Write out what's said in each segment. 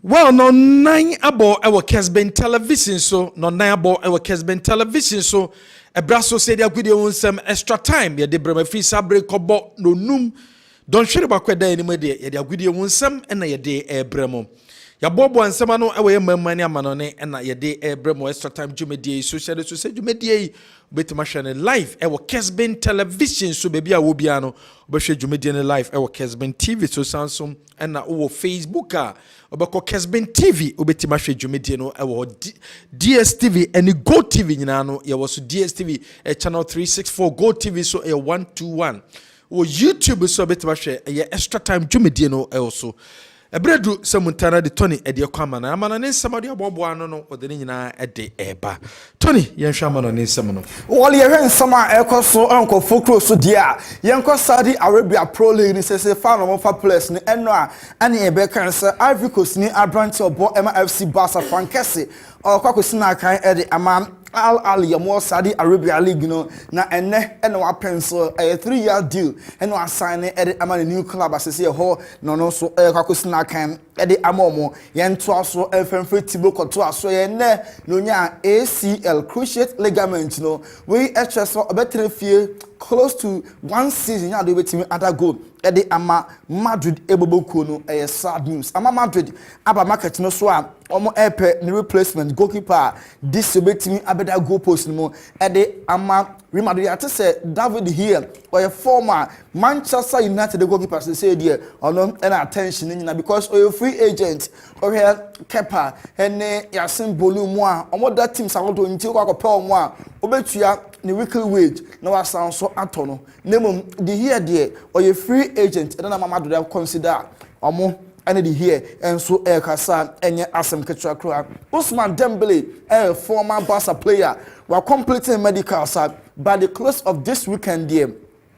Well, no nine abo our Kessben television so no nine abo our Kessben television so a brasso said ya good on some extra time ya de brema free sabre kobo no num don't share about kweda anymore de ya good on some and ya de bremo ya bobo and some no away mamani amanone and ya de bremo extra time jumedie so share so say jumedie betima share live our Kessben television so baby a wo bia no obehwe jumedie live our Kessben TV so Samsung and na wo Facebook obeko Kessben TV obetima hwe dwumedie no ewo DSTV and Go TV nyina no ye was DSTV channel 364 Go TV so 121 wo YouTube so obetima hwe ye extra time dwumedie no also ebredu semuntana de Tony ede kwama na amana ne nsama de abobo ano no ode ne nyina ede eba Tony yen hwa amana ne nsama no wole ye hwe nsama ekoso onko fokro so dia yenko Saudi Arabia Pro League ni sese fa no fa place ni eno a ane ebe kan se Ivory Coast ni Abrante obo Ema FC Barca Frankese okwakosi na kan ede ama Al Ali mo Saudi Arabia League no na ene wa pencil a 3-year deal eno assign ede ama the new club asese ho no so kwakosi na kan ede amomo yento aso efemfe tibo koto aso ye ne no nya ACL cruciate ligament no we HSO obetre fie close to 1 season ya do betimi other goal ede ama Madrid eboboku no sad news ama Madrid aba market no so a omo epe ni replacement goalkeeper this betimi abeda goal post no ede ama Real Madrid ate say David here or a former Manchester United goalkeeper say there ono an attention nyina because o free agent or here Kepa ene Yasin Bolu mu a omo that team sawodo nti kwa ko pe omo a obetua ni weekly wage na wasan so atono nemom the here there or a free agent and na mama do consider omo and the here and so kasa enye asem ketua kra Ousmane Dembele a former Barca player were completing medical side by the close of this weekend there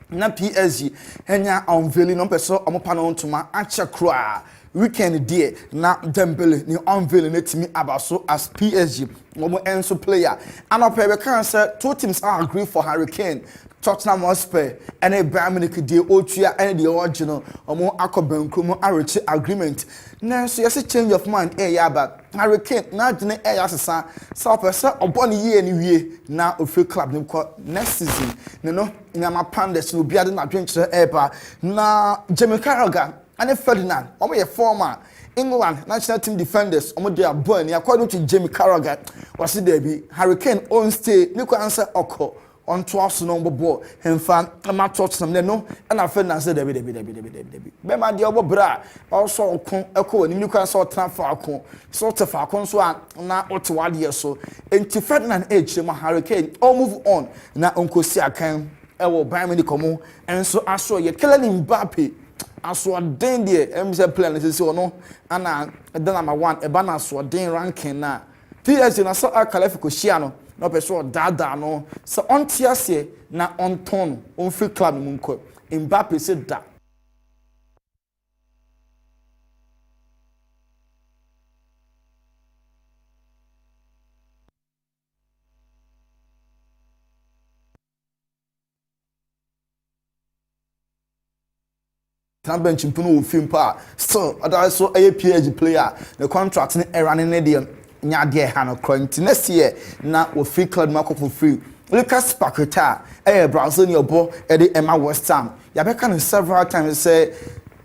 na PSG enya unveiling no person omopa no ntoma acha kra weekend there na Dembele ni unveiling etimi abaso as PSG omo enso player and opebe kan say two teams are agree for Hurricane Tottenham Hotspur and a Bayern Munich dey otua and the original omo akobankrum arechi agreement na so yes change of mind yaba Hurricane na dine asesa so person oboni ye ni wie na ofe club ni next season no nyama pandas no biade na dwenkyere eba na Jamie Carragher and Ferdinand omo ye former England national team defenders omo dey abon according to Jamie Carragher was there be Hurricane on stay ni ko answer oko on twice no ball hemfa ma Tottenham no and Ferdinand say debi be ma dey obobra also okon eko ni ko answer transfer akon so tefa akon so na otwade so enti Ferdinand age ma Hurricane all move on na onkosi akan ewo Bayern Munich komo enso aso ye Kylian Mbappe aso den there say plan say no ana the number 1 e ba na aso den ranking na PSG na so akalefi ko hia no no person dada no so on tiase na on ton on free club mu nko Mbappe say da bench mpuno film pa still other so a PSG player the contract ni running ne nya de ha no crunch next year na wo free club market for free Lucas Paqueta Brazilian obo the Emma West Ham ya be can several times say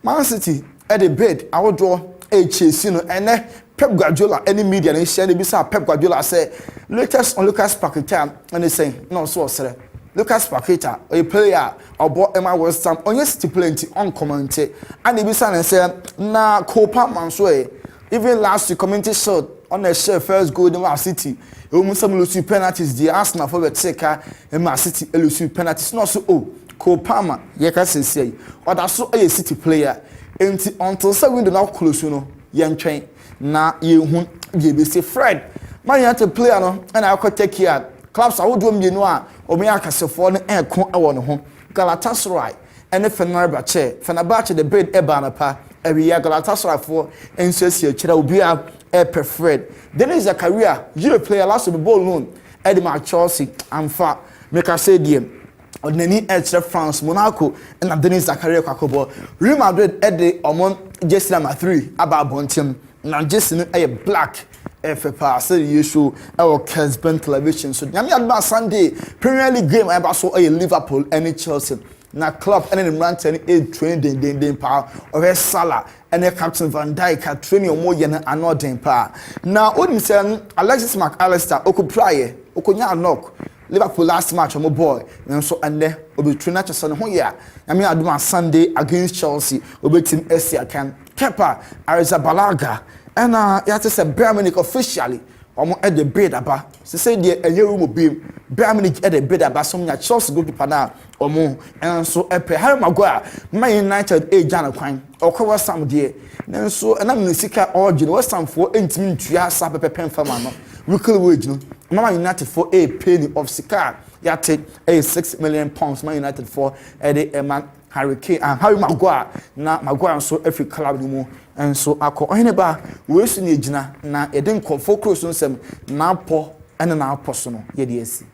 Man City the bid I would draw Chelsea no and Pep Guardiola any media and share be say Pep Guardiola say latest on Lucas Paqueta and they say no so sir Lucas Paqueta a player obo Emma West Ham on City plenty on comment and they be say na Copa Mansoe even last week community shot on the share first goal in Man City. You must have lose penalties. The Arsenal for the taker in Man City lose penalties. Not so Kopama. You can say, or that's so a City player. Until 7 do not close, you know, young train. Na you be say Fred. Man, you have to play no, and I could take care. Clubs I would do you know, or me I can say for the air con I want home. Galatasaray and the Fenerbahce the bed Ebanapa. Every year Galatasaray for NCC Chira will be a preferred. Then is a career. You play a last of the ball loan. Edmar Chelsea and far make I say DM. On any extra France, Monaco, and Denis Zakaria Kakobo. Real Madrid at the Omon just number 3 about Bontim. na Jason a black FPA say you show our Kessben television. So Nyame adma Sunday Premier League game I so a Liverpool and Chelsea. Na club and the Ranton a train den power or Salah and a Captain Van Dijk training more yen and not den power. Now Odin say Alexis McAllister Okupraye Okonya knock Liverpool last match on my boy and so and there obi trainer to son ho ya. Nyame adma Sunday against Chelsea obi team Asia can Kepa Arrizabalaga and yàtọ̀ sẹ Bayern Munich officially ọmọ ẹ de bid aba sise deɛ ɛyɛ room obi Bayern Munich ẹ de bid aba sọm nya Chelsea goalkeeper na ọmọ ɛnso ɛpɛ Harry Maguire Man United Ghana kwan ɔkɔ West Ham deɛ nanso ɛnam ne sika ɔgye no West Ham foɔ ntumi ntua sa pɛpɛpɛ mfama no weekly wage no Man United for a penny of sika yàtọ̀ £6 million Man United for ɛde ɛma Harry Maguire na Maguire nso every club no mu and so akọ Oheneba we su na ejina na ede nkofo cross nsem na apọ ene na apọ so no ye de asi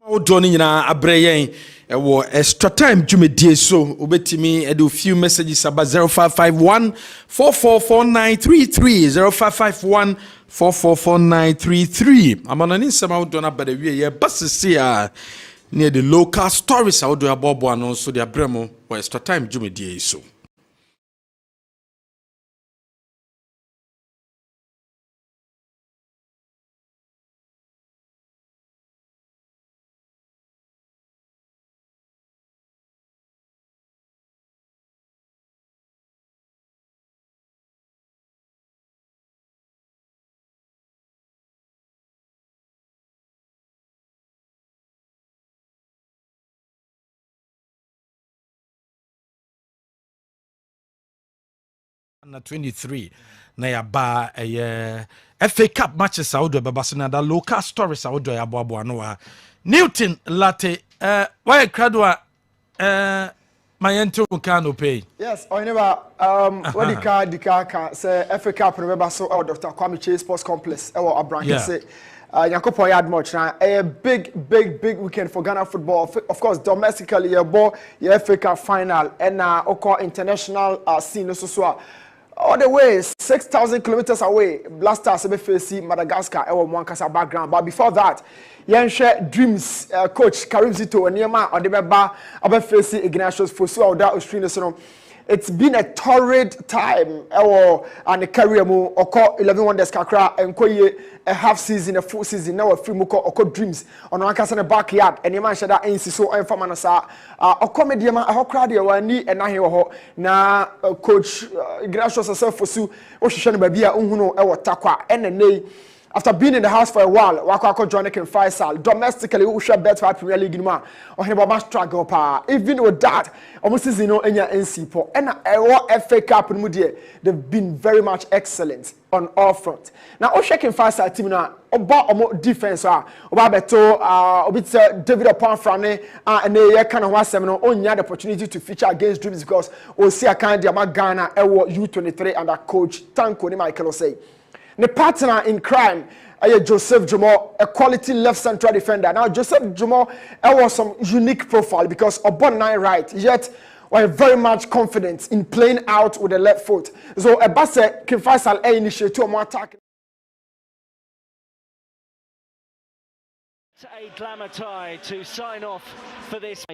o do ni nyina abre yen wo extra time dwumedie so obetimi e do few messages about 0551 444933 0551 444933 amana ni nsema o do na bada wie ye basese a near the local stories I would do about one so the abremo or extra time dwumedie so na 23 na ya ba FA Cup matches audio babasina da local stories audio ya boabo no wa Newton Latte why kradwa mayento kan pay yes Oheneba what the car say FA Cup no beba so Dr. Kwame Chase Sports Complex e wo Abranke say Yankopon yard much now a big weekend for Ghana football. Of course, domestically, your ball, your FA Cup final, and international scene so. All the way 6,000 kilometers away, Blasters face Madagascar, Mwankasa background. But before that, share dreams coach Karim Zito and Niema on the member face Ignatius Fosu Oda Australia. It's been a torrid time and the career mu oko 11 wonders kakra enkoye a half season a full season now a free muko oko dreams on ankasa the backyard and man shada ensi so enfama na sa oko mediama a crowd ya wani and na he ho na coach Ignatius self Fosu o hwehwe no ba bia unhunu e wo takwa enne after being in the house for a while, Wako John Ken Faisal domestically we should bet for Premier League no Oheneba struggle pa. Even with that, almost is enya NC po. And FA Cup no they've been very much excellent on all front. Now Ken Faisal team na oba omo defense oba beto obit David Opanfrane and they kind of wasem no onya the opportunity to feature against dreams because o see akan dia Ghana U23 under coach Tanko ni Michael say. The partner in crime, Joseph Jomo, a quality left central defender. Now, Joseph Jomo was some unique profile because upon 9 right, yet we're very much confident in playing out with the left foot. So, a basse can Faisal initiate to more attack. A glamour tie to sign off for this.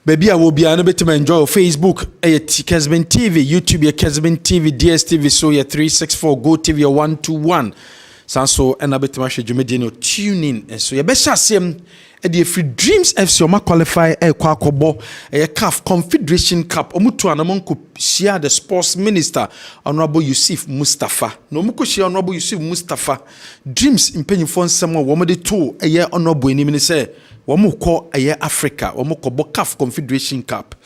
Baby, I will be able to enjoy Facebook, Kessben TV, YouTube, Kessben TV, DSTV, so 364, Go TV, 121. So, and I bet my tune in. And so, you better see if you Dreams FC, you qualify a CAF Confederation Cup. Omutu anamonku share the sports minister, Honorable Yusuf Mustafa. No muku share Honorable Yusuf Mustafa. Dreams in penny phone someone, woman de two, a year honorable in him say, woman call a year Africa, woman call CAF Confederation Cup.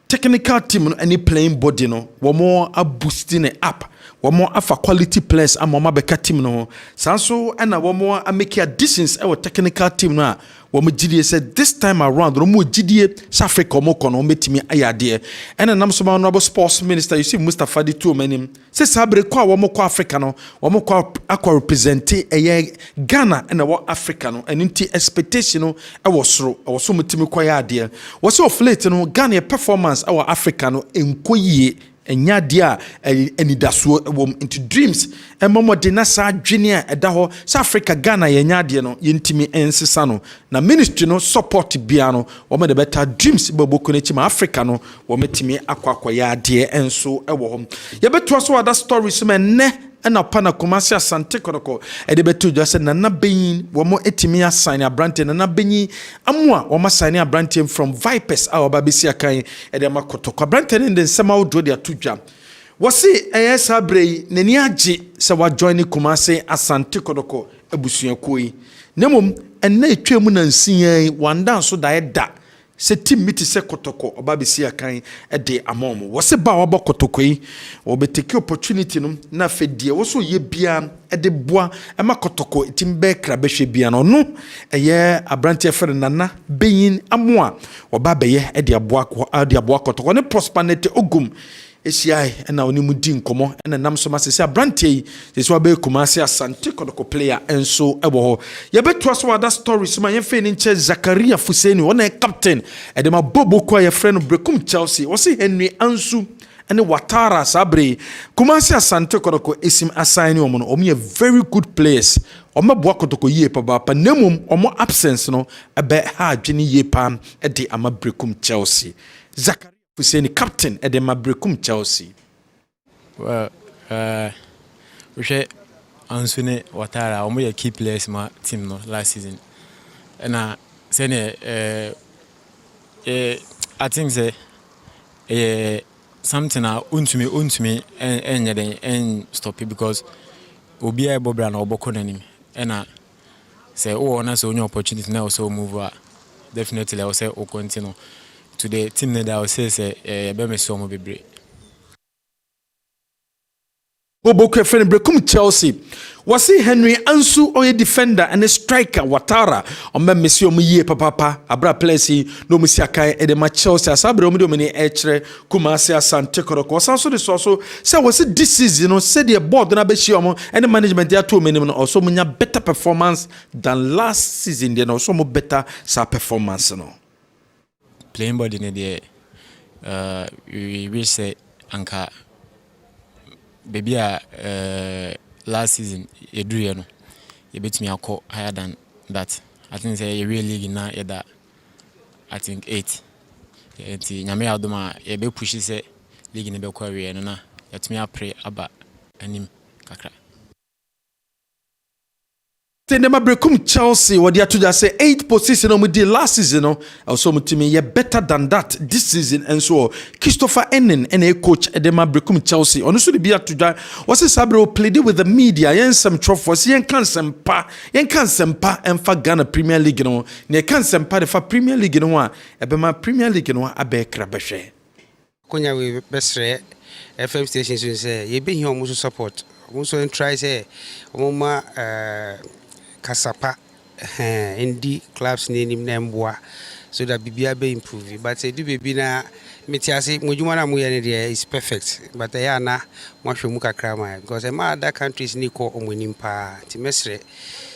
Technical team, any playing body, no, one more a boosting it up. One more for quality players and mama beka team no. Sanso and one more a make additions our technical team na. One GDA said this time around, no more GDA South Africa moko no metimi ayade. And a number honorable sports minister, you see Mustafa di two many. Say sabre kwa one more Africa no, one more aqua represent a Ghana and a Africa no, and inti expectation no. I was so mutimi kwa yade. Was so late no Ghana performance our Africa no in koye. Enya dia enidaso into Dreams e momo de na sa adwene a ho South Africa Ghana yenya de no yentimi ensesa no na ministry no support bia no wo me de better Dreams baboko na chima Africa no wo metimi akwa ya de enso e wo ho ye beto so other stories me ne na pana Kumasi Asante Kodoko e de beto jo se na benyin wo mo etimi assign abrante na benyin amua wo ma sign abrante from Vipers a obabesi akan e de makotoko abrante ne de sema wo do de atudwa wasi esa brei nani age se wa join Kumasi Asante Kodoko abusuakuo yi nemom ena etwemu na nsian wanda so da eda se team miti se kotoko obabesi akan e de amomo wose ba wo kotoko yi obeteki opportunity no na fedie wo so ye bia e de boa e ma kotoko team be kra be hwe bia no no eye abrante fere nana beyin amoa obabeye e de aboa kotoko ne prosperity ogum esiai na oni mudi nkomo na nam so masese abrante yi sese be Kumasi Asante Kodoko player enso ebo ho ye beto so other stories ma ye fe ni nche Zakaria Fuseni wona captain e de ma bobo kwa ye friend Brekum Chelsea wo se Henry Ansu ene Watara sabre Kumasi Asante Kodoko esim assign omo no omo ye very good players omo boa Kotoko ye pa nemum omo absence no ebe ha adwene ye pa e de ama Brekum Chelsea Zakaria Fuseni captain at the Brekum Chelsea. Well, we should answer Watara. We key players my team no last season, and I think say something untumi and stop it because we be able to run our bokonanim, and I say oh na so new opportunity now so move definitely I will say o continue. To the team that I will say be me so mo bebre Bobo friend Brekum Chelsea was he Henry Ansu or a defender and a striker Watara on me monsieur mu ye papa abra place no musiakai e de ma Chelsea asabre omo de mani echere Kumasi Asante Kodoko sanso de so say was this season no said the board na be omo and management ya to many also munya better performance than last season they also mo better sa performance no playing body in the we wish say anka baby last season you do you know you beat me a higher than that. I think say a real league now that I think 8 Nyame adoma you be push say league in the career no na yet me pray about anim kakra Tendema Brekum Chelsea what dia to just say 8 position on the last season no also mutimi ye better than that this season and so Christopher Ennen and a coach Edema Brekum Chelsea on so the be to that was sabro played with the media yen some trophies yen kan sempa and fa Ghana Premier League no ne kan sempa the fa Premier League no a ebema Premier League no abekra behwe konya we besre FM station so say ye be here almost support almost try say omoma kasapa indi clubs name nemboa so that bibia be improve but say do baby na metiase modjuma na moye ne is perfect but ya na mohwe mu kakra ma because ma other countries ni ko omonim pa ti mesre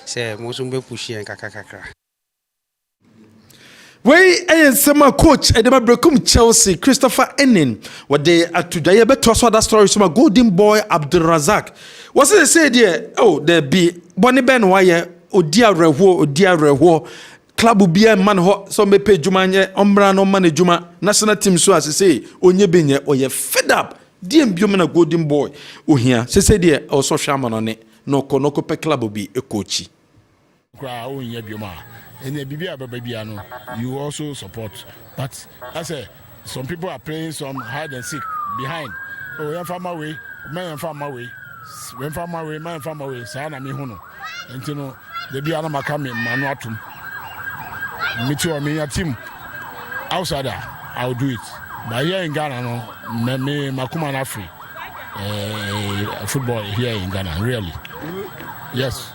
say mo so be push en kakakakra Wey sema coach Edema Brekum Chelsea Christopher Ennen what they today you better so that story so golden boy Abdul Razak was it say there oh there be Bonnie Ben why odia rewo club bia man ho so me pay juma nye ombra no man juma national team so as say onye benye oye fed up diem biom na golden boy ohia se de o so hwa ma no ne no ko pe club bi e coachi kra onye bioma ene bibia baba bia no you also support but I say some people are playing some hide and seek behind oh yan farmer way man farmer way when farmer way man farmer way sa na me hu no enti no de bia na maka me manu atum me to me your team outsider I'll do it but here in Ghana no me makuma na free football here in Ghana really yes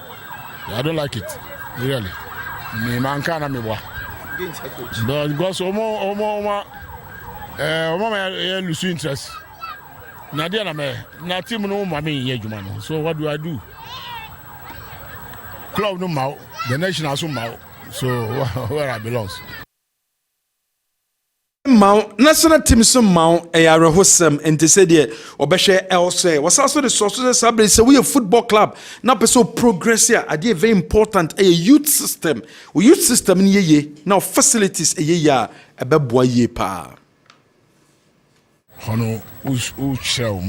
I don't like it really me man kana me wa but because omo lose interest na dia na me na team no ma me ye adwuma no so what do I do club no mau the national so mau so where I belongs Mount national team so mount a yarehosem ente se de obehwe elsewhere was also the source sabre say we a football club na person progress here ade very important a youth system ni ye now facilities a ye ya ebeboa ye pa hono who show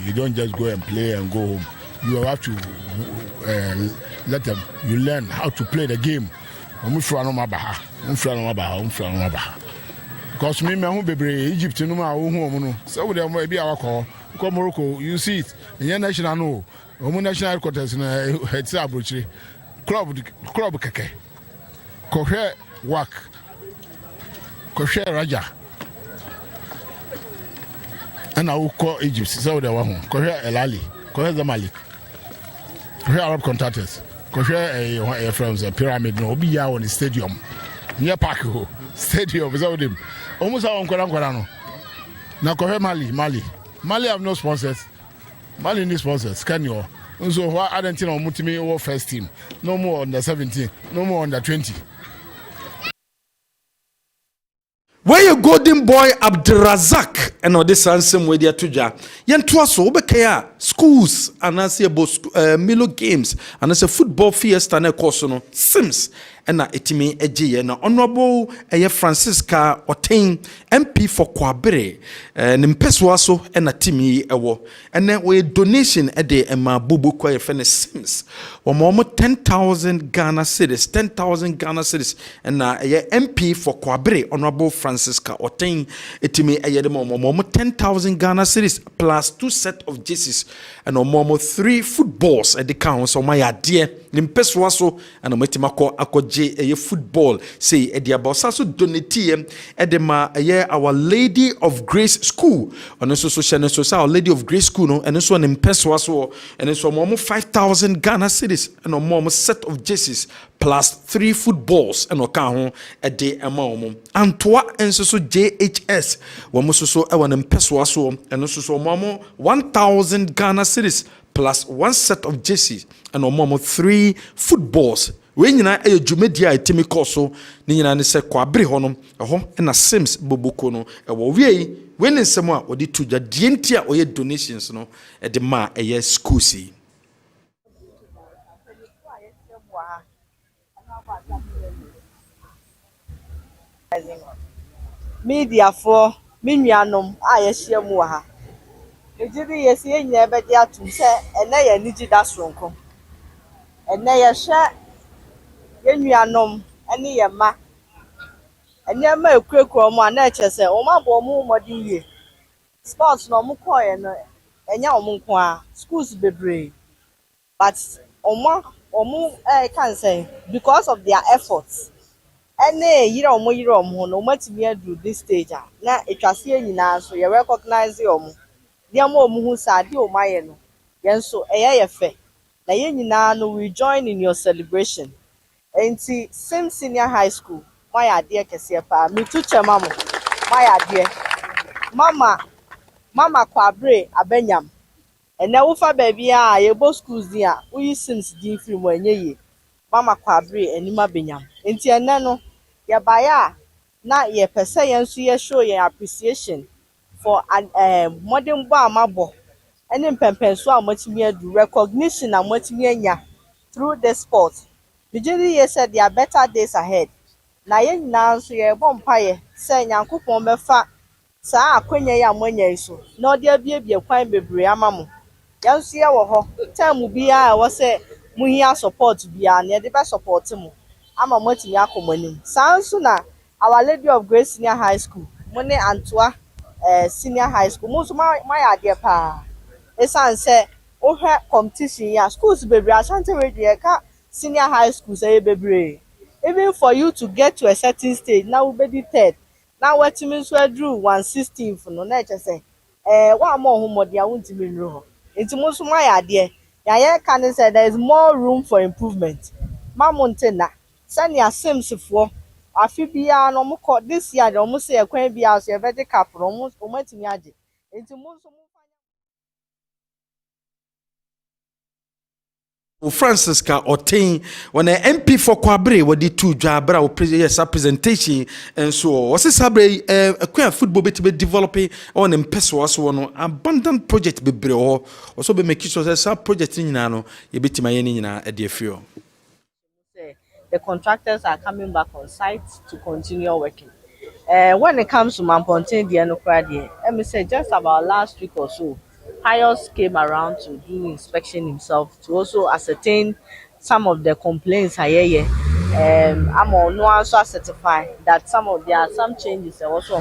you don't just go and play and go home you have to let them you learn how to play the game because me who bebre Egypt no ma wo hu no so we dem be awako ko Morocco you see it in national no national headquarters na it's abrochire club keke ko hwe work ko hwe raja ana wo ko Egypt so we dem wa hu ko hwe El Ali ko hwe Zamalek ko hwe Arab contractors ko hwe friends pyramid no obi ya on the stadium near park ho stadium so dem almost our uncle no. Now go Mali have no sponsors. Mali need sponsors. Can you? So why aren't you Mutimi or first team? No more under 17, no more under 20. Where you golden boy Abdurazak and all this handsome way there tuja. Yan twaso obekaya schools and I say about Milo games and I say football fiesta na course no Sims. Na etimi eje na honorable Francisca Otain MP for Kwabere ne mpeswa so na timi ewo ene we donation de ema bubu kwa yefene Sims wo mo 10,000 Ghana cedis na MP for Kwabere honorable Francisca Otain etimi eye de mo 10,000 Ghana cedis plus 2 set of jerseys and mo 3 footballs at the count so my idea ne mpeswa so and metima akọ a football say at the about so donate edema our Lady of Grace School on so our Lady of Grace School no and so an impeso so and so more 5,000 Ghana cedis and more set of jerseys plus 3 footballs and oka a day amount Antoa and so JHS one so an impeso so and so more 1,000 Ghana cedis plus 1 set of jerseys and more 3 footballs. We nyina e dwumedia etimi koso ni nyina ne se kwabere ho no ho na Sims boboko no e wo wie we ne nsem a odi tuja die ntia oye donations no e de ma eye schools yi media for minuanom a ye hia mu ha ejiri ye se nyina be de atum se ene ye niji da sonko ene ye hwe yenuanom ene ye ma ene ma ekuekuo mu ana echese o ma bo mu modi ye sports no mu koye no enya o mu nko a schools bebre but omo can say because of their efforts ene yire omo no matimi adu this stage na etwase nyina so ye recognize omo dia ma omo hu sa de omo aye no yenso ye fe na ye nyina no we join in your celebration enti Sims Senior High School my ade kese pa me tu chema mo my ade mama Kwabere Abenyam ene wo fa baby a ye bo schools di a we Sims di free mo enye ye mama Kwabere Enima Benyam enti ene no ye baya na ye pese yen so ye show ye appreciation for modern boy amabo ene mpempenso a matimi adu recognition na matimi anya through the sport. Usually, you said there are better days ahead. na yɛn nyinaa nso yɛbɔ mpaeɛ sɛ Nyankopɔn bɛfa saa akwanya yi a moanya yi so na ɔde abiebie kwan bebree ama mo. Yɛn nso yɛwɔ hɔ time biara a ɛwɔ sɛ mohia support biara na yɛde bɛ support mo ama moatumi akɔ mo anim. Saa nso na Our Lady of Grace Senior High School mo ne Antoa Senior High School mo nso moayɛ adeɛ paa. Ɛsiane sɛ wohwɛ competition yi a schools bebree Ashanti Radio yɛka senior high schools ɛyɛ bebree. Even for you to get to a certain stage na wobɛdi third na watumi nso aduru 116th no na ɛkyɛ sɛ woamma ɔho mmɔden a wontumi nnuru hɔ. Nti mo nso moayɛ adeɛ. Yɛka ne sɛ there is more room for improvement. Ma mo nte na sɛnea Simsfoɔ afe biara no ɔmokɔ this year deɛ ɔmo sɛ ɛkwan biara so yɛbɛgye cap no ɔmo atumi agye. Nti mo nso Francisca Otain when a MP for Kwabre what did two jabra or presentation and so was this sabre a queer football bit to be developing on impetuous one abundant project be bro also be making sure that project in nano you bit my in a dear few. The contractors are coming back on site to continue working. When it comes to Mamponte Dianokradi, let me say just about last week or so, Pius came around to do inspection himself to also ascertain some of the complaints here. I'm also certified that there are some changes also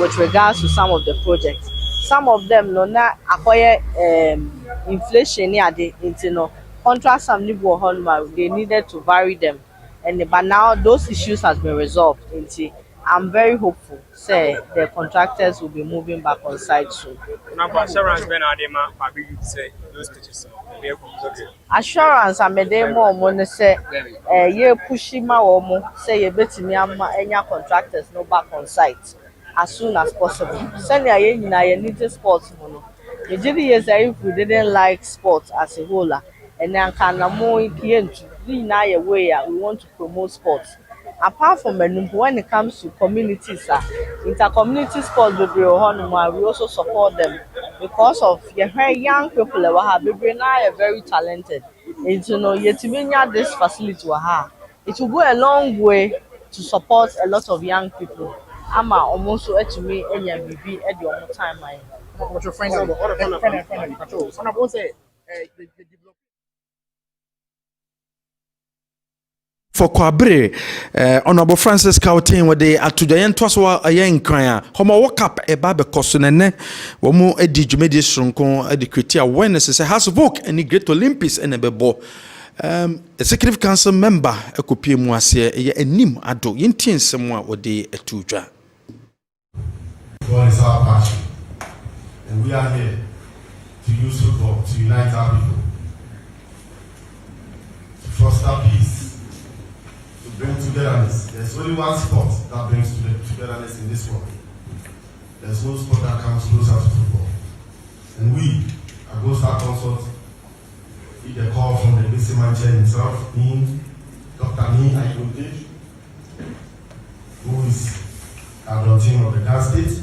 with regards to some of the projects. Some of them no na acquire inflation near the internal contracts they needed to vary them. But now those issues has been resolved. I'm very hopeful, say the contractors will be moving back on site soon. Assurance I'm a demo money say ye pushima omo say ye betimi ama enya contractors no back on site as soon as possible. Send ya ye need sports mono. The GDS if we didn't like sports as a whole and then can more into we want to promote sports. Apart from when it comes to communities, inter-community sports, we also support them because of young people who are very talented. And this facility, it will go a long way to support a lot of young people. I'm almost to me any BB at your time. What your friends are for Kwabre, Honorable Francis Kautin, where they are to the end was a young cry. Homo walk up a baby costume and Womo Eddie Jumedi Shrunkon, a decree awareness is a house of work and a great Olympics and a bebo. Executive Council member, a copy moasia, a nim ado, intin someone or day a tuja. God is our passion, and we are here to use football to unite our people, to foster peace. Bring togetherness. There's only one sport that brings togetherness in this world. There's no sport that comes closer to football. And we, at Ghost Star Consult, need a call from the basic manager himself, Dr. Ni Ayode, who is our team of the Ghana State,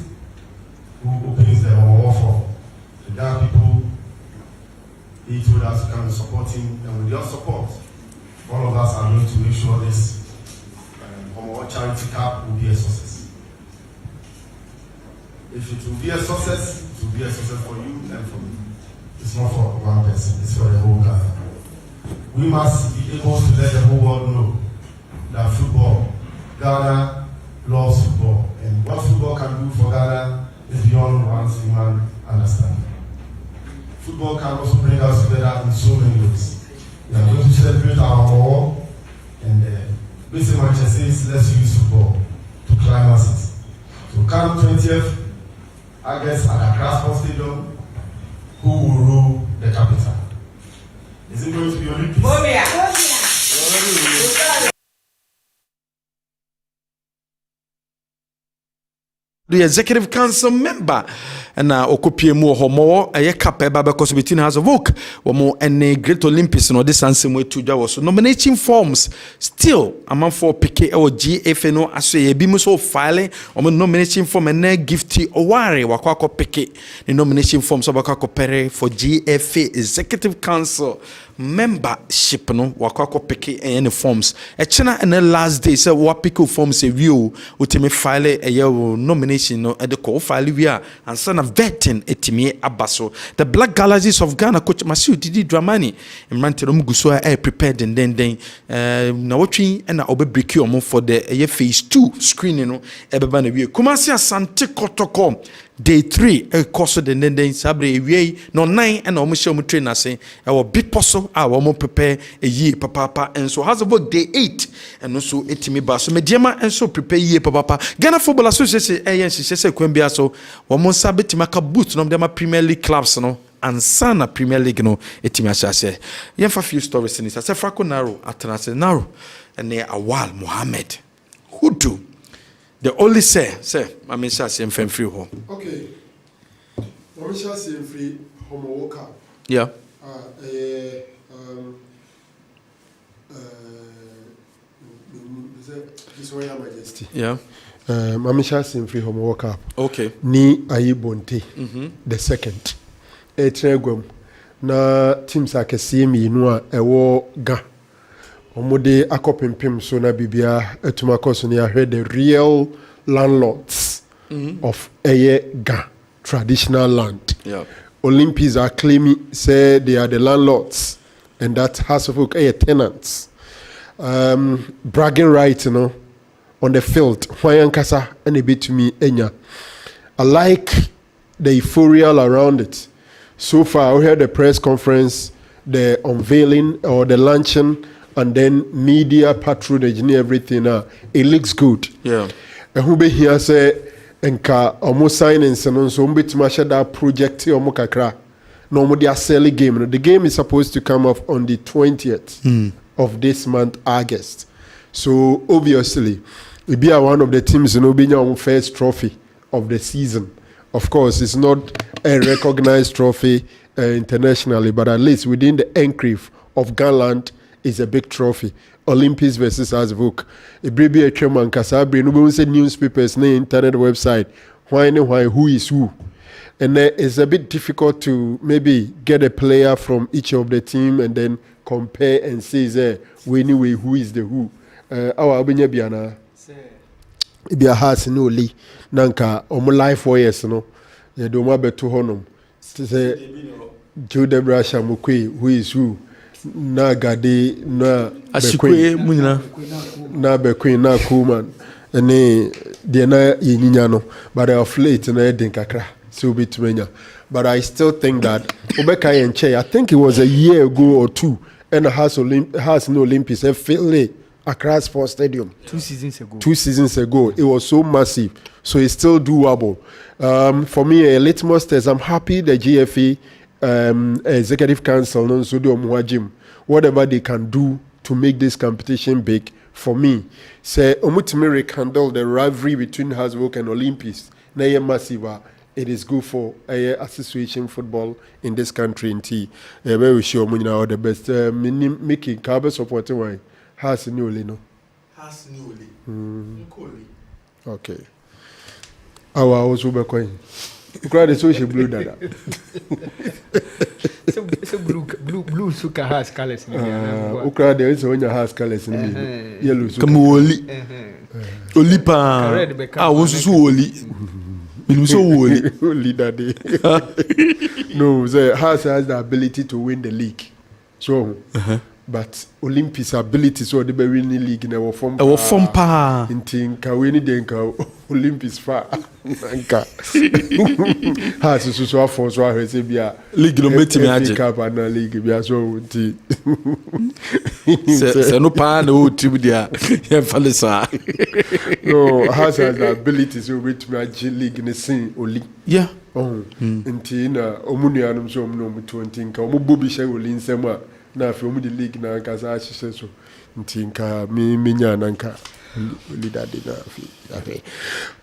who opens the war for the Ghana people. He told us to come and support him, and with your support, all of us are going to make sure this charity cup will be a success. If it will be a success, it will be a success for you and for me. It's not for one person, it's for the whole Ghana. We must be able to let the whole world know that Ghana loves football. And what football can do for Ghana is beyond one's human understanding. Football can also bring us together in so many ways. We are going to celebrate our war, and Mr. Manchester says, let's use football to climb masses. So come 20th August at Accra Sports Stadium, who will rule the capital? Is it going to be Olympics? The Executive Council member and okopie mu homo aye kapɛ ba because between House of Oak womo any Great Olympics no this ansem we to dwa so nominating forms still among for PK or GFA no aso ye bi mu so filing omo nominating form and gifty oware wakwa PK the nomination forms obakwa pere for GFA Executive Council membership no wakako pick any forms echena and the last day say wa pick forms review utimi file nomination no the call file we are and son of vetting etimi abaso the Black Galaxies of Ghana coach Masiu Didi Dramani mranterom guso prepared and then na watching and obe break you for the phase 2 screening no ebeba na wie Kumasi Asante Kotoko day 3 course then sabre we no 9 and almost show trainer say our big poso our more prepare a year papa and so has about day 8 and also etimi ba so mediama and so prepare year papa Ghana Football Association ANC say kwembia so one more sabeti maka boot no dem Premier League clubs no and sana Premier League no etimi asase yen fa few stories in this say Frako Naro atanase Naro and Awal Mohammed who do the only say mama sha say mfem free home. Okay. Mama sha say free home work up. Yeah. His Royal Majesty. Yeah. Mama sha say free home work up. Okay. Ni Ayibonte. The second. Etregwam na teams akese mi nu a ewo ga. Omode akopempem so na bibia etumakoso ne ahwe the real landlords of Ga traditional land. Yeah. Olympians are claiming say they are the landlords and that House of Oak tenants. Bragging right, on the field. Hwayankasa and a bit to me enya. I like the euphoria around it. So far, we had the press conference, the unveiling or the luncheon, and then media patronage and everything. It looks good. Yeah. And who be here say enka almost signing so umbe timasha that project omo kakra. No mo dia sell game. The game is supposed to come off on the 20th of this month, August. So obviously, it be one of the teams be our first trophy of the season. Of course, it's not a recognized trophy internationally, but at least within the enclave of Ghana, is a big trophy. Olympics versus Azvuk. Ibribi Echeman Kasabri, no say newspapers, no internet website. Why, who is who? And it's a bit difficult to maybe get a player from each of the team and then compare and say, anyway, who is the who? Our Abinya Biana. Ibia has no li. Nanka, omo life warriors, no. You don't want to honum. Say, Joe Debrasha Mukwe, who is who? Na gade na Ashikwe munina na Bekwe na Kuman ene de na yenyinya no but of late na edin kakra so bitumenya but I still think that Obeka Yenche I think it was a year ago or two and has no Olympics FLA Accra Sports Stadium 2 seasons ago. 2 seasons ago it was so massive so it's still doable. For me a litmus test I'm happy the GFA Executive Council non so do whatever they can do to make this competition big for me say omutimi rekindle the rivalry between Hasbrook and Olympics na ye massive it is good for association football in this country in T we sure mo all the best making carbe supporting why has ni ole no has ni ole okay our also be coin crowd so she blue dada so blue suka has colors ni crowd there is when has colors ni yellow suka come oli pa wo susu oli minimum so oli daddy no has the ability to win the league so but Olympics ability so the win the league na wo form pa intinka we ni denka Olympics fa nka has so for so ahwese bia league no metimi age cup na league bia so nti se no pa na o team dia ya falesa no has the ability so metimi age league ne sin oli yeah nti na omunuanum so omno mutu ntinka omubobi hye oli nsem a na afi omu the league na kasa ahye so ntinka me nya na nka leader de na afi okay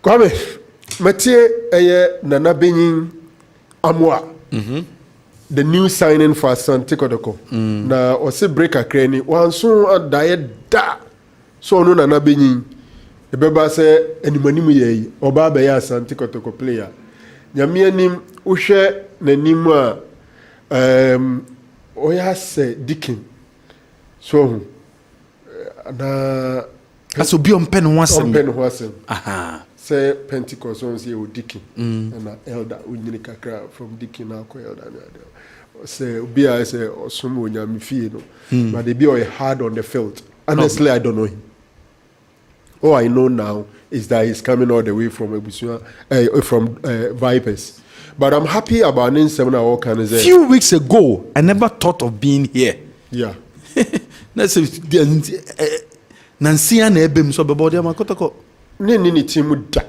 kwame Matie Nana Benin Amwa. The new signing for Asante Kotoko. Na ose breaker kreni wan so diet da. So no Nana Benin. Ebeba se animanimu ye oba be ya Asante Kotoko player. Nyame anim uhwe nanim a oya say Dickin. So na aso bi on pen ho asem. On pen ho asem. Aha. Say Pentecost on say o Dickin. And na elder unyini kakra from Dickin na ko elder na. Say obi a say osumo Nyame fie no. But they be hard on the field. Honestly, I don't know him. All I know now is that he's coming all the way from Vipers. But I'm happy about Ninsem na all kind of. Few weeks ago, I never thought of being here. Yeah. That's Nancy and Ebim so bebodi amakotako. Ni team da.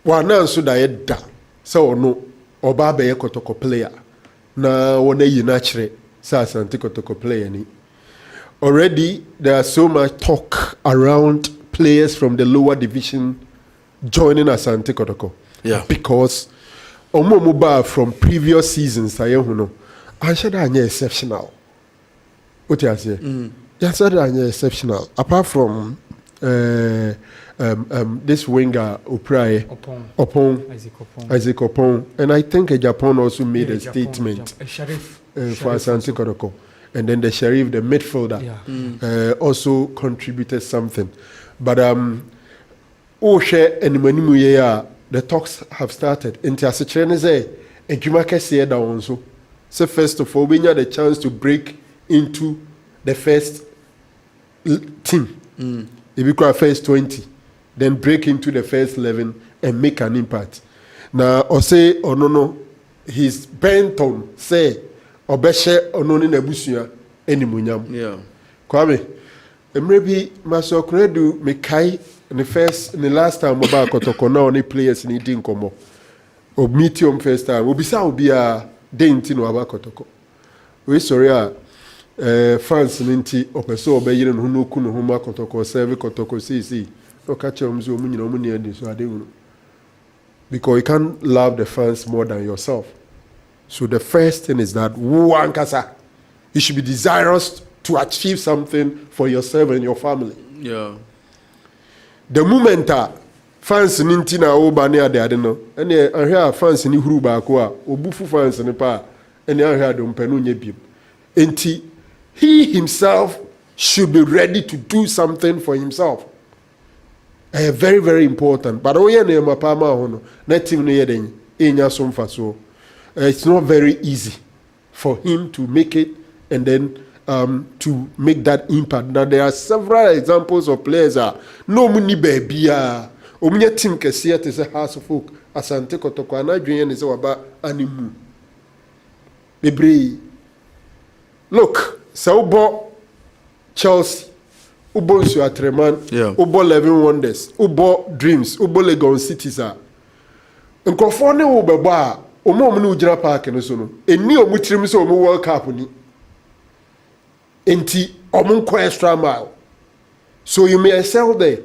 Wa na so da ye da. So no oba be ye kotoko player. Na wona yi na kire sa Asante Kotoko player ni. Already there are so much talk around players from the lower division joining Asante Kotoko. Yeah. Because Omomuba from previous seasons ayehuno. Anshada anya exceptional. What you say? Yes, anya exceptional. Apart from this winger Opraye Opon Isaac Opon, and I think Japan also made a statement for Asante Kotoko. And then the Sheriff, the midfielder, also contributed something. But the talks have started. Into Asicheneze, and Jumaka said that also. So first of all, we had the chance to break into the first team. If we call first 20, then break into the first 11 and make an impact. Now, or say, or no, he's bent on say. Obeshe ononi na busua enimunyam. Yeah. Kwame, maybe Masokredu mekai the last time about Kotoko na oni players ni din komo. O meet first time. Obisa obi a denti no about Kotoko. We sorry fans ninti opeso obeyire no honoku no homa Kotoko serve Kotoko see. No catch omzo omu nyina omu ne adi so ade unu. Because you can't love the fans more than yourself. So the first thing is that you should be desirous to achieve something for yourself and your family. Yeah. The moment fans ninti na oba ne ade no, ene ahia fans ni huru ba ko a obufu fans ne pa ene ahia do mpanu nya biem. Enti he himself should be ready to do something for himself. Very, very important. But oye ne mapama hono na team ne yeden enya so mfaso. It's not very easy for him to make it and then to make that impact. Now there are several examples of players no muni baby omunye team kesiya te se House of Folk Asante Kotoko na dwen ne se waba animu bebre. Look, so ubo Chelsea, ubo Nsu Atreman, ubo 11 Wonders, ubo Dreams, ubo Legon Cities nkofo ne wo beba omo no ujira park no so no eni omu tirim se omu World Cup ni enti omu nko extra mile, so you may excel there.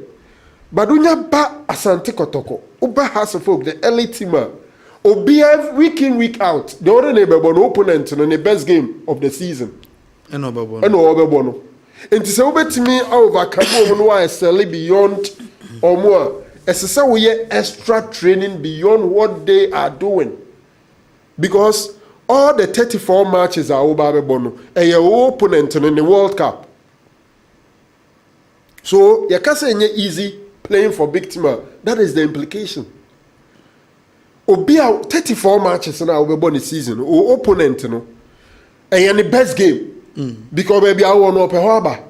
But unya ba Asante Kotoko uba House of Folk, the early teamer obi week in week out the other neighbor no opponent no the best game of the season eno obebo no enti se obetimi overcome omu no excel beyond omu esese we extra training beyond what they are doing. Because all the 34 matches are over bono and your opponent in the World Cup. So you can't say it's easy playing for big team. That is the implication. Obia 34 matches in our bonus season or opponent no and the best game. Because maybe I want up a harbor.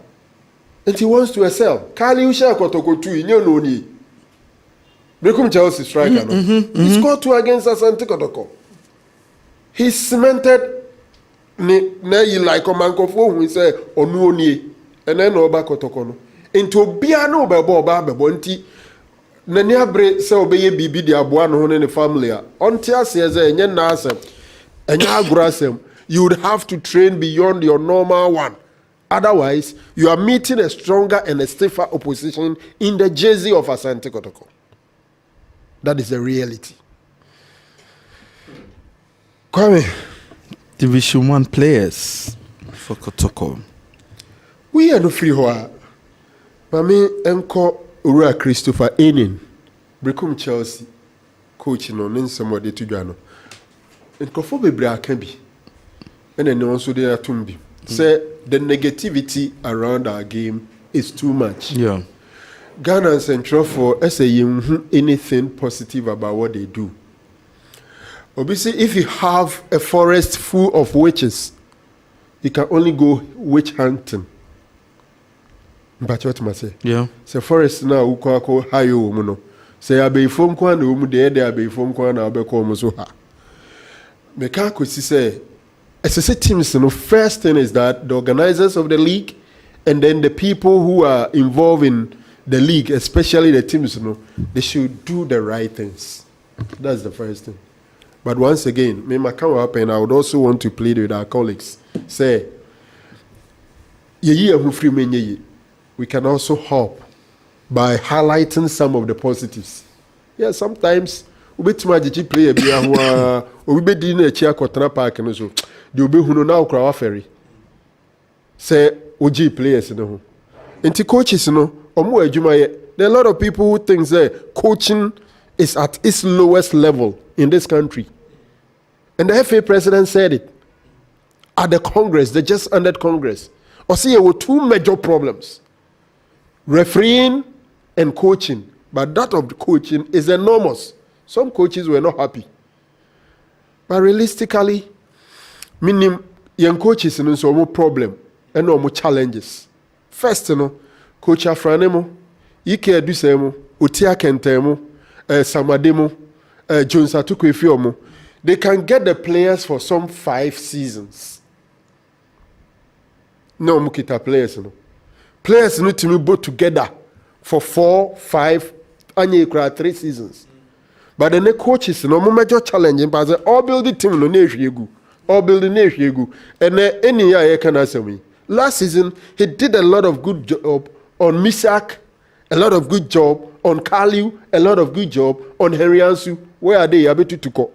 And he wants to excel. Kali Usha Kotoko 2 in your no need. Become Chelsea striker. He scored 2 against Asante Kotoko. He cemented na you like a man who say Onuoni and then Oba Kotoko no. Into Biano Babo Babonti Nania Bre say obey Bibi the Abuano in the family. Until says a yen nasem and yagrasem, you would have to train beyond your normal one. Otherwise, you are meeting a stronger and a stiffer opposition in the jersey of Asante Kotoko. That is the reality. Kwame, Division 1 players for Kotoko. We are no free hoa. Mami enko Ura Christopher Enin, Brekum Chelsea, coach no somebody to Jano. Enko for be bra can be. And then also there to be. say the negativity around our game is too much. Yeah. Ghana and for anything positive about what they do. Obviously, if you have a forest full of witches, you can only go witch hunting. But what must say? Yeah. So forest now uko hayo muno. Say abe form kwa na umu de abe form kwa na abe kwa muso ha. Meka kwesi say as teams, first thing is that the organizers of the league and then the people who are involved in the league, especially the teams, they should do the right things. That's the first thing. But once again, I would also want to plead with our colleagues. Say, we can also help by highlighting some of the positives. Yeah, sometimes we play a beer we be dinner a chair contra park and so the obe who now crowd ferry. Say OG players no. Inti coaches no omo adwuma ye. There are a lot of people who think that coaching is at its lowest level in this country. And the FA president said it at the Congress, they just ended Congress. Or see, there were two major problems: refereeing and coaching. But that of the coaching is enormous. Some coaches were not happy. But realistically, meaning young coaches in so more problem and no more challenges. First, Coach Afranemo, Ike Adusemo, Utia Kentemo, Samademo, Jones Atukwefiomo, they can get the players for some 5 seasons. No mukita players, Players need to be both together for 4, 5, and 3 seasons. But the coaches, no major challenging, but all building team no neshegu, all building neshegu, and any year can answer me. Last season, he did a lot of good job on Misak, a lot of good job on Kaliu, a lot of good job on Henriansu. Where are they? Abetu to go.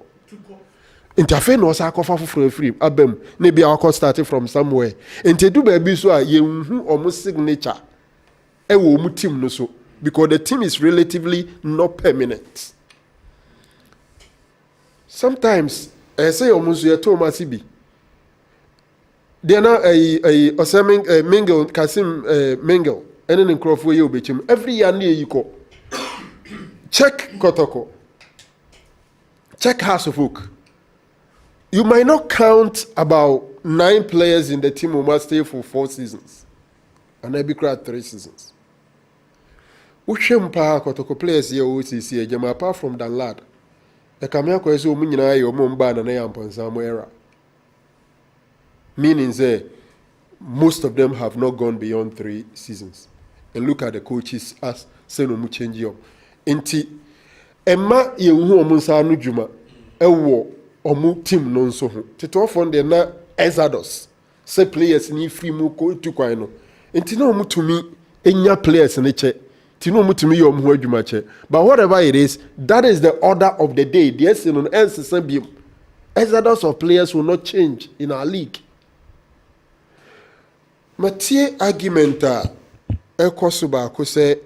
Interfere no sa kofa for free. Abem, maybe our cost started from somewhere. And to do baby so almost signature. E wo mu team no so because the team is relatively not permanent. Sometimes I say almost you to masibi. They are now a Mingle Kasim Mingle and then in Crawford you betchim every year near you go. Check Kotoko. Check House of Oak. You might not count about 9 players in the team who must stay for 4 seasons. And I be crowd 3 seasons. Ushempa Kotoko players here OCC Jama apart from that lad. The Kamia Kwesu Munina yo Mumba and Ayampan somewhere. Meaning say most of them have not gone beyond 3 seasons. And look at the coaches as Seno Muchenjio. Inti Emma Yehu Omunsa Nujuma Ewo Omu team non so. Tito from the na Exodus. Say players ni free mu ko tukwaino. Inti no mu to me enya players in the check. But whatever it is, that is the order of the day. The exodus of players will not change in our league. Matie argumenta ekosuba ko say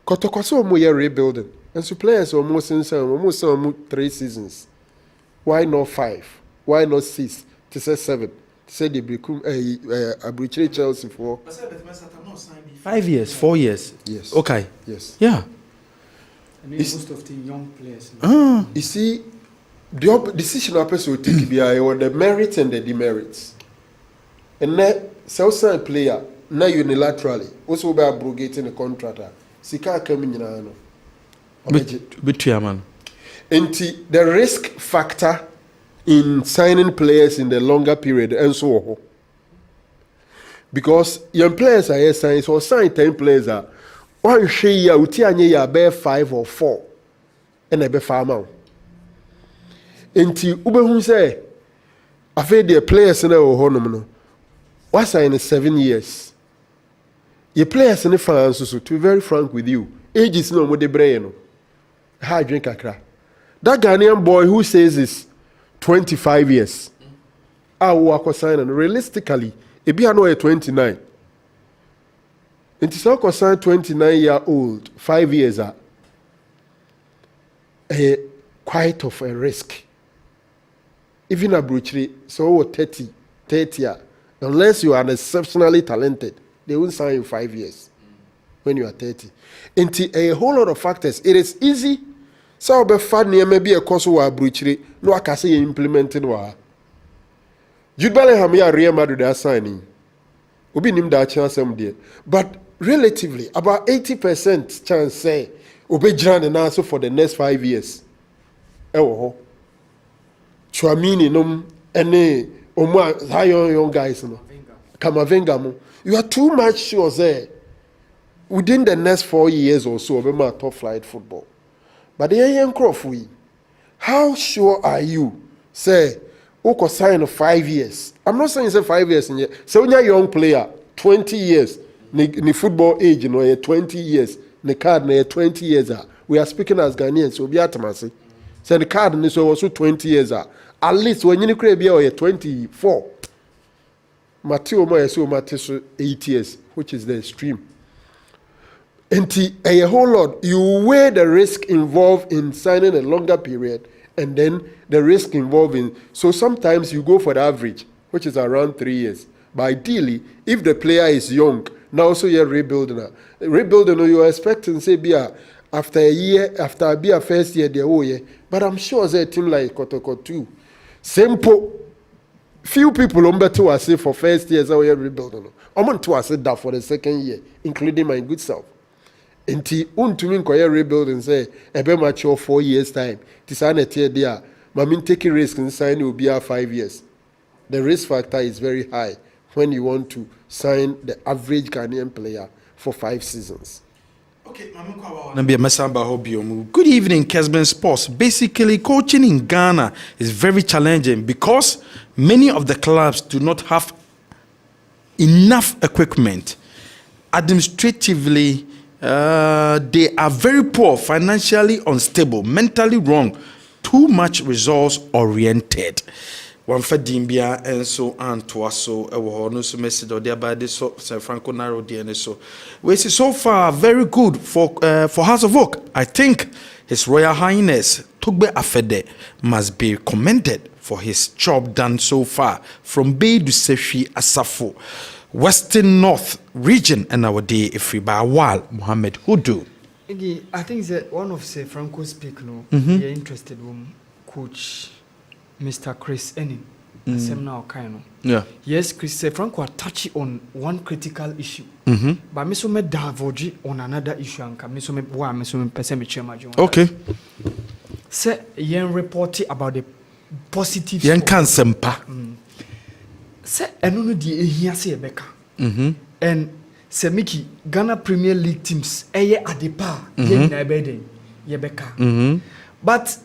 Kotokwaso mo ye rebuilding. And so players almost 3 seasons. Why not 5? Why not 6? To say 7. To say they become Abuchiri Chelsea for 5 years, 4 years. Yes. Okay. Yes. Yeah. And most of the young players. You see, the decision a person will take be the merits and the demerits. And now, Southside player, now unilaterally, also by abrogating a contractor. Sika coming in ano. Between man. And the risk factor in signing players in the longer period and so on. Because young players are signed, so sign 10 players are 1 share uti ya be 5 or 4 and a be farmer. Enti ubehu say afa the players na wo honom no what sign 7 years. Your players in the fans so to be very frank with you, age is no mo de brain no. Ha drink akra. That Ghanaian boy who says is 25 years. Wo sign and realistically Ebi ano 29. It is now concerned 29-year-old, 5 years quite of a risk. Even a Abuchiri, so 30 Unless you are exceptionally talented, they won't sign you 5 years when you are 30. Into a whole lot of factors. It is easy. So be fad near maybe a course wa bruchiri no akase implementing wa. Jude Bellingham ya Real Madrid are signing. Obi nim da chance there. But relatively about 80% chance say obi jran na so for the next 5 years. Ewo ho. Chouamini nom ene omo young guys no. Kamavinga mo. You are too much sure say within the next 4 years or so, we top flight football. But the young Crawford, how sure are you? Say, okay, sign 5 years. I'm not saying say 5 years in yet. So when you're a young player, 20 years, ni football age, you know, 20 years, the card, 20 years. We are speaking as Ghanaians, so we are to say the card is also 20 years. At least when you create be 24. Matthew Mo so Matthew 8 years, which is the extreme. And a whole lot, you weigh the risk involved in signing a longer period and then the risk involved in. So sometimes you go for the average, which is around 3 years. But ideally, if the player is young, now also you're rebuilding. Rebuilding, you're expecting, say, after a year, after a first year, they're year. But I'm sure there's a team like Kotoko too. Simple. Few people on better was say for first years, you're rebuilding. I'm on to say that for the second year, including my good self. Enti untumi nkoye rebuilding say ebe mature 4 years time tisane tie dia mamin take risk and sign will be 5 years. The risk factor is very high when you want to sign the average Ghanaian player for 5 seasons. Okay, good evening, Kessben Sports. Basically, coaching in Ghana is very challenging because many of the clubs do not have enough equipment. Administratively, they are very poor, financially unstable, mentally wrong, too much results oriented. One for Dimbia and so on to us so no so message or thereby this so Franco Naro DNA so we see so far very good for House of Oak. I think His Royal Highness Tugbe Afede must be commended for his job done so far from Bay to Sefi Asafo. Western North region and our day Ifriba Awal Mohammed Hudu. I think that one of say Franco speak no you're interested in coach Mr. Chris Enning. Yeah. Yes, Chris Franco touch on one critical issue. But me so me diverge on another issue anka me so me person me chairman. Okay. Say yen report about the positive yen kan sempa. Say eno no die ehia se ebeka. And say Mickey Ghana Premier League teams eye adepa yen na ebeden ye beka. But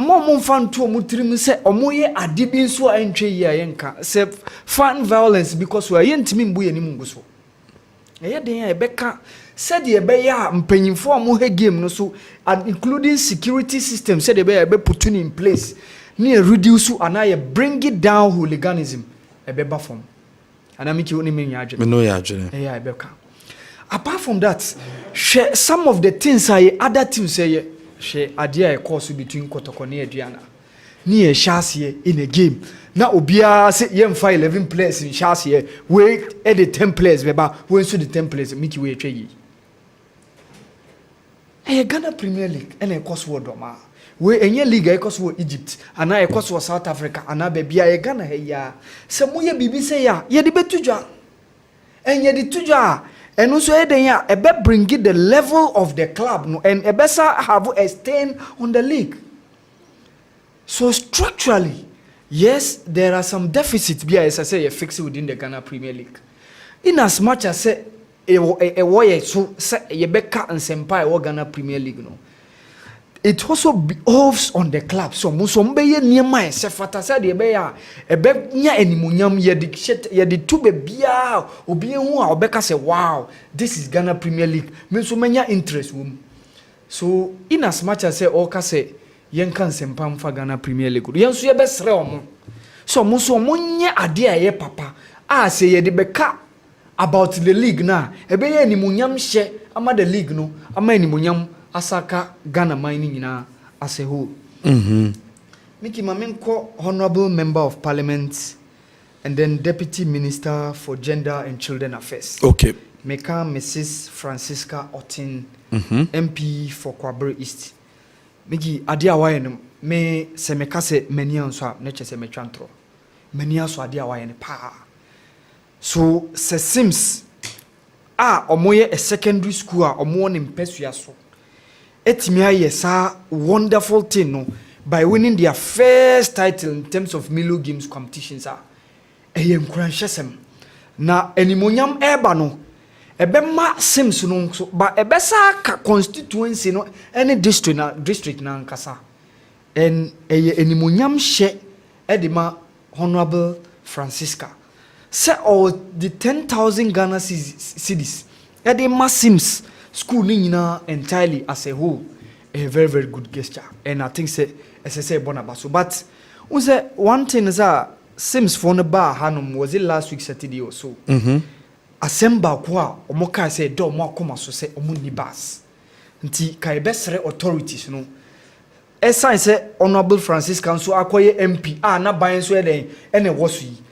Mom fan to mutrim say omoye adibi nso antwe yi ayenka say fan violence because we yentimi mbu ye nimu so eye den ebeka said ye be ya mpanyimfo omo he game no so including security system said ye be put in place near reduce and I bring it down hooliganism ebeba form and amiki oni me nya adwene no ya adwene ebeka. Apart from that some of the things other teams say she adia e course between Kotoko ne Aduana ni e hyasie in a game na obia say yemfa 11 players in hyasie we e the 10 players beba we so the 10 players miki we twa yi Ghana Premier League and e course wo doma we enye league e course wo Egypt ana e course wo South Africa ana ba bia e Ghana he ya se moye bibi say ya ye de betudwa enye de tudwa and also ebe bring it the level of the club no and ebesa have a stain on the league. So structurally, yes, there are some deficits as I say you fix it within the Ghana Premier League. In as much as say a so say Yebeka and Senpai Ghana Premier League no. It also behoves on the club. So Musombe near my sefata said Yebeya ebe nya animunyam ye the two bebia obi hu a obeka say wow this is Ghana Premier League me so manya interest wom. So in as much as say oka say yen kan sempam fa Ghana Premier League yen so ye besre omo so mo so monye ade aye papa a say ye de beka about the league na ebe ye animunyam hye ama the league no ama animunyam asaka Ghana mining nyina as a whole. Miki Mamenko, Honorable Member of Parliament, and then Deputy Minister for Gender and Children Affairs. Okay. Meka Mrs. Francisca Otin, MP for Kwabre East. Migi adia waye me se meka se mani anso na che se metwantro. Mani anso adia waye ne pa. So se Sims omoye a secondary school omo ne mpesua so. Etimi aye sa wonderful thing no by winning their first title in terms of Milo Games competitions eyem kranhwesem na animonyam eba no ebema Sims no so ba ebesa ka constituency no any district na nkasa en animonyam hye edema Honorable Francisca say all the 10,000 Ghana cedis edema Sims school ni nyina entirely as a whole a very very good gesture and I think say SSA Bonabaso but one thing is Sims for the bar Hanum was it last week Saturday or so assemble kwa omoka say do mo akoma so say omuni bus nti kai besere authorities no assign say Honorable Francisca so akoye MP na ban so eden ene wosu yi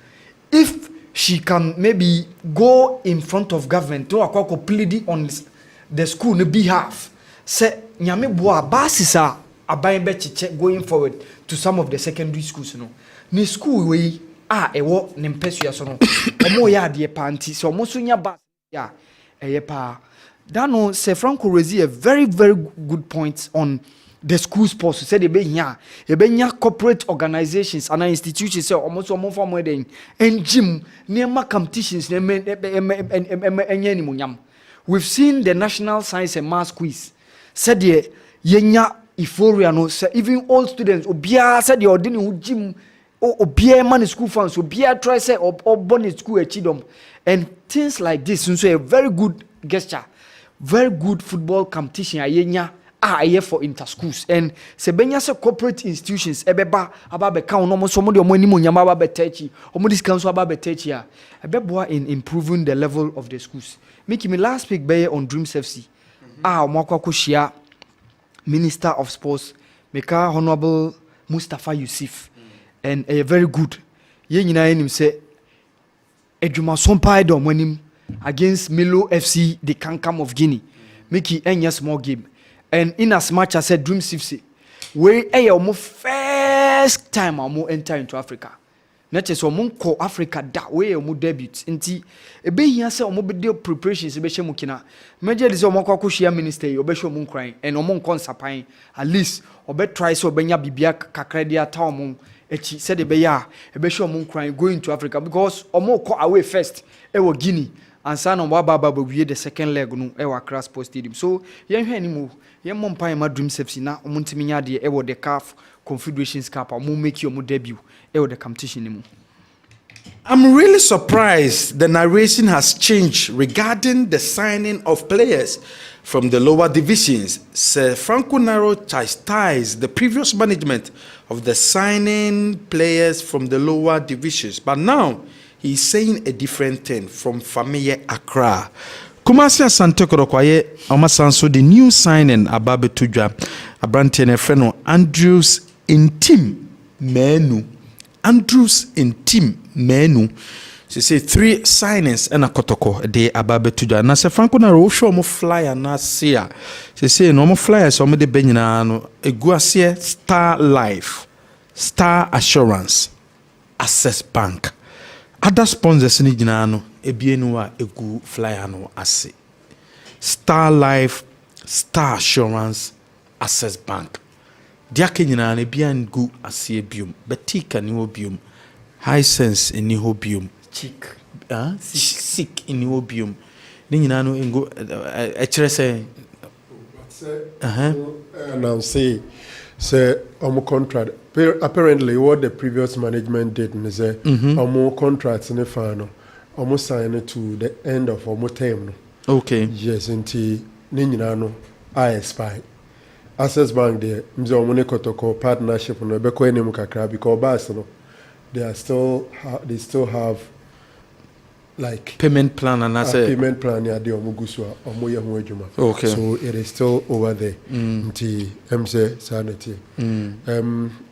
if she can maybe go in front of government to akoko plead on the school no behalf say nyame boa basisa aban be chiche going forward to some of the secondary schools no ni school we ewo ne mpesua so no omo ya de panti so omo so nya ba ya pa that no say Franco raise a very very good point on the school sports say they be nya corporate organizations and institutions say omo so omo form den en gym near competitions enya ni munyam. We've seen the National Science and Maths quiz said the yenya euphoria no say even old students obia said the ordinary who gym obia man school funds obia try say or born school achidom and things like this so a very good gesture, very good football competition yenya aye for inter schools and se benya se corporate institutions ebeba ababe kan no mo so mo de mo ni mo nyama ababe techi omo dis council ababe techi ebeboa in improving the level of the schools. Make me last week by on Dreams FC omo share Minister of Sports Meka Honorable Mustafa Yusuf and a very good ye nyina enim say edwuma sompa do monim against Milo FC the Kankam of Guinea make enya small game and in as much as said Dreams FC we omo first time omo enter into Africa na cheso omo ko Africa da we omo debut nti ebe hia se omo be dey preparations be hye mukina meje de se omo kwa share minister yi obe hye omo nkran and omo nkon sapan at least obe try se obenya bibia kakra dia ta omo echi said ebe ya ebe hye omo nkran going to Africa because omo ko away first e wo Guinea and san on baba we the second leg no e wa Accra Sports Stadium so yen hwe ni mu yen mo mpan ma Dreams FC na omo ntimi nya de e wo the CAF Confederations Cup omo make your debut e the competition mu. I'm really surprised the narration has changed regarding the signing of players from the lower divisions. Sir Franco Naro chastised the previous management of the signing players from the lower divisions, but now he's saying a different thing from Familia Accra. Kumasi Asante Korokwaye Omasanso the new signing Ababe Tujwa Abrante Nefreno Andrews in team Menu. Andrews in team Menu. She say 3 signings and a kotoko de Ababe Tujwa. Na se Franco na ro show mo flyer na sia. She say no mo flyers o mo de benyina no eguasie Star Life, Star Assurance, Access Bank. Other sponsors ni jina no ebienu a egu flyer no ase. Star Life, Star Assurance, Access Bank. Dia kenyina na bian gu ase bium. Betika ni obium. High sense ni hobium. Chick. Sick in obium. Ni nyina no ngo echere say and I'm saying contract apparently what the previous management did is contracts in the final almost signed to the end of term. Okay. Yes, until Ninano I expire. Access Bank there, Mzo Kotoko partnership no Beko Kakra because Barcelona they still have like payment plan and I say payment plan ya de omuguswa omoye ho adwuma. Okay. So it is still over there. Nti say sanity.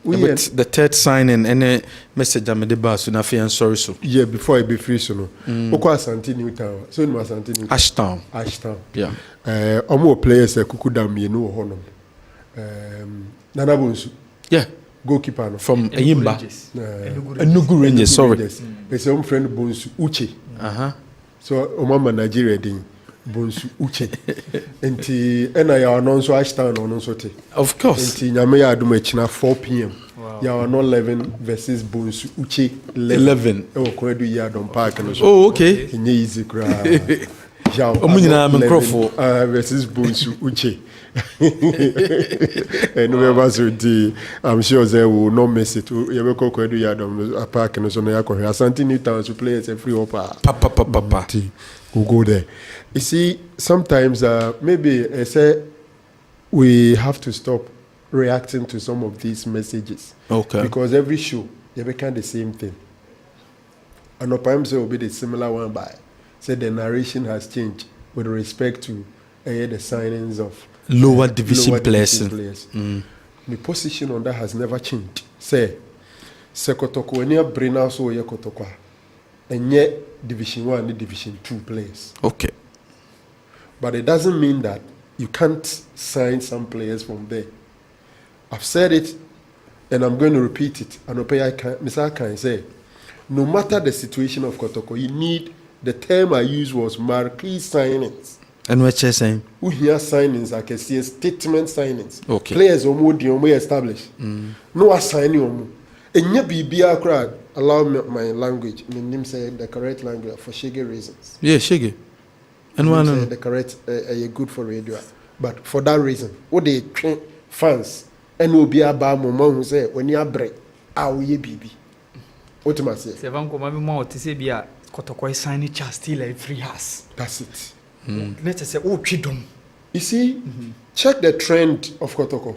But the third signing any message am de ba so na fe sorry so. Yeah, before I be free so no. Oko Asante New Town. So no Asante New Ashtown. Yeah. Omo players kuku dam ye no ho no. Nana Bonsu. Yeah. Goalkeeper no. From Eyimba. Enugu Rangers, sorry. It's your friend Bonsu Uche. So Omama Nigeria ding Bonsu Uche. Enti ena ya no so Ashtown no so te. Of course. Enti nyame ya adum echina 4 p.m. Ya no 11 versus Bonsu Uche 11. E ko edu ya don park no so. Oh, okay. Enye easy kra. Ja. Omunyina microphone versus Bonsu Uche. And whoever should I'm sure they will not miss it. You will go to the park and so on. Asante New Town to play as a free opera. Papa. We'll go there. You see, sometimes maybe I say we have to stop reacting to some of these messages. Okay. Because every show they become the same thing. And sometimes it will be the similar one by say the narration has changed with respect to the signings of lower division players. My position on that has never changed. Say Kotoko when you bring out so Kotoko and yet Division 1 and Division 2 players. Okay. But it doesn't mean that you can't sign some players from there. I've said it and I'm going to repeat it. And Mr. Can say no matter the situation of Kotoko, you need the term I used was marquee signings. And what you're saying? We hear signings, I can see statement signings. Okay. Players we establish. No assigning omu. And yet be crowd. Allow me my language. My name say the correct language for shaggy reasons. Yeah, shaggy. And one say the correct good for radio. But for that reason, what they train fans and will be about moment who say when you break, ye BB. What am I say? Seven Komami more to say Bia Kotoko signing just still a free house. That's it. Let's say, oh, Chidom. You see, check the trend of Kotoko,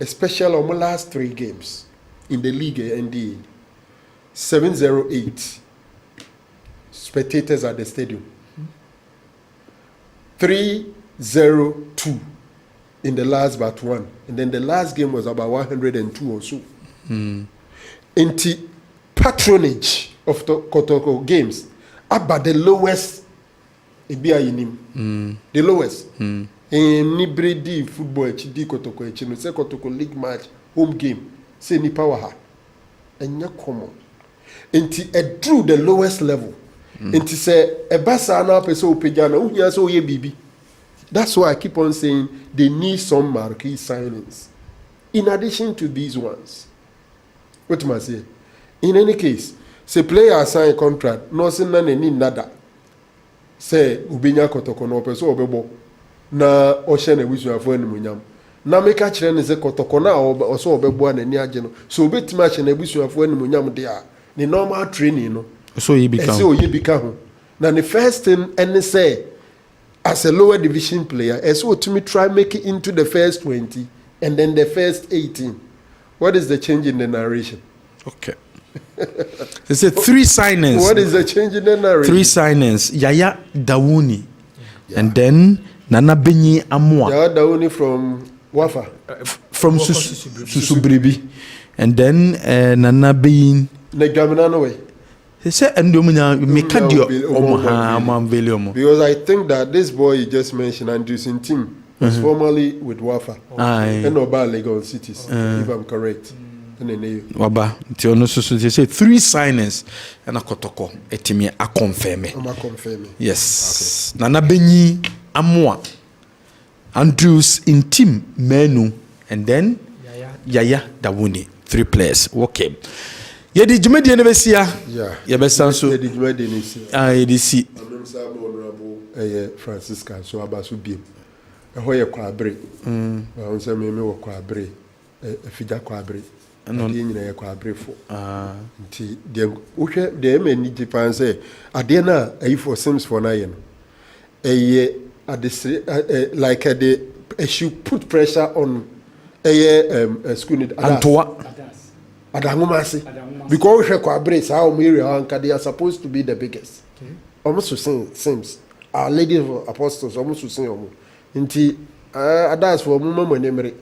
especially on the last 3 games in the league. Indeed, 708 spectators at the stadium, 302 in the last but one, and then the last game was about 102 or so. In the patronage of the Kotoko games, about the lowest. The lowest. In Nibredi football, HD Kotoko, say Kotoko league match, home game, say ni power ha. And you're common. Until it drew the lowest level. Until say, a basa na peso pejana, unya so ye bibi. That's why I keep on saying they need some marquee signings. In addition to these ones. What am I saying? In any case, say player sign a contract, no sin na need nada. Say ubinya Kotoko no peso obebo na ohye na busuafo animunyam na meka kire ne se Kotoko na oso obebo na ni age no so obetima ahye na busuafo animunyam de a ne normal training no so ye bika ho na the first thing any say as a lower division player so to me try make it into the first 20 and then the first 18. What is the change in the narration? Okay. They said 3 signings. What is the change in the narration? 3 signings. Yaya Dawuni. Yeah. And then Nana Benyi Amwa. Yaya Dawuni from Wafa. From Susubribi. And then Nana Benyi. Negamina way. He said, and Mekadio Omo. Because I think that this boy you just mentioned, Anderson Team, was formerly with Wafa. And Oba Legon Cities, if I'm correct. Waba, they say 3 signings and a Kotoko etimi a confirm. Yes. Okay. Nana Benyi Amwa, Andrews in team Menu, and then Yaya Dawuni. 3 players. Okay. Yedi Jumedi Nevesia. Yeah. Yabesanso. Yedi Jumedi Nevesia. Yedi I'm honorable Francisca so abasu biem. Ehoye kwabre. On say me wo kwabre. Efija kwabre. No, nyina ye kwa brefo nti dem uhwe dem ani jipan say ade na ayifo sims for na ye no like they should put pressure on school need Antoa Adangumasi because uhwe kwa bre sa o area anka they are supposed to be the biggest almost seems Our Lady of Apostles almost to sing nti adas for mo mama nemere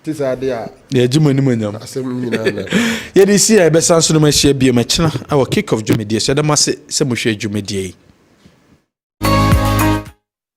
tisa de a ye jima ni manyam asem nyina na ye di si e be sanso no ma hia bia ma kina awo kick off dwumedie so da ma se mo hwe dwumedie